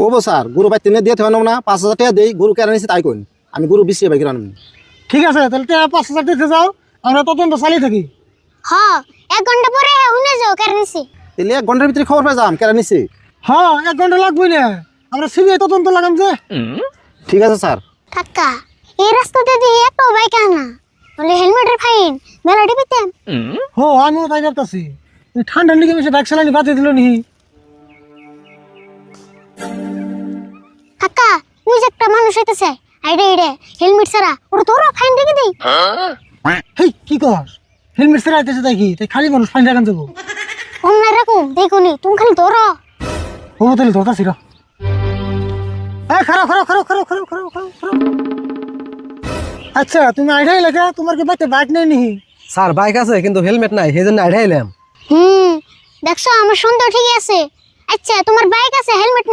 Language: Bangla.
ও স্যার গরু বাই তিনে দিয়ে থাকলাম না 5,000 টাকা দেই গরু কেন নিছি তাই কোন আমি গরু বিছিয়ে বাইকে আনবো। ঠিক আছে তাহলে 5,000 দিতে যাও, আমরা তদন্ত চালিয়ে থাকি। হ্যাঁ 1 ঘন্টা পরে হুনে যাও কারণেছি। তাহলে 1 ঘন্টার ভিতরে খবর পাই যাম কেন নিছি। হ্যাঁ 1 ঘন্টা লাগবে না, আমরা সিবিআই তদন্ত লাগাম যে। ঠিক আছে স্যার। কাকা এই রাস্তাতে দিয়ে এত বাইক আনা বলে হেলমেটের ফাইন মেলা দিবিতেন। হো আমিও তাই ভাবতাছি, ঠান্ডার লিগে মিশে বাইক চালানি বাদ দিল নি। কাকা তুই যে একটা মানুষ হইতেছে আইডে আইডে হেলমেট ছাড়া ওরা তোরা ফাইন রেখে দেই। হেই কি কর, হেলমেট ছাড়া আইতেছে তাই কি, তাই খালি মানুষ ফাইন রাখান যাবো। অন্য রাখুন দেখুনি তুমি খালি তোরা। ও তাহলে ধরতাছি রা। খারাপ খারাপ খারাপ খারাপ খারাপ খারাপ খারাপ খারাপ। আচ্ছা তুমি আইডাই লেখা, তোমার কি বাইতে বাইক নেই নি? স্যার বাইক আছে কিন্তু হেলমেট নাই, সেই জন্য আইডাইলাম। দেখছো আমার সন্দেহ ঠিকই আছে। আচ্ছা তোমার বাইক আছে হেলমেট নাই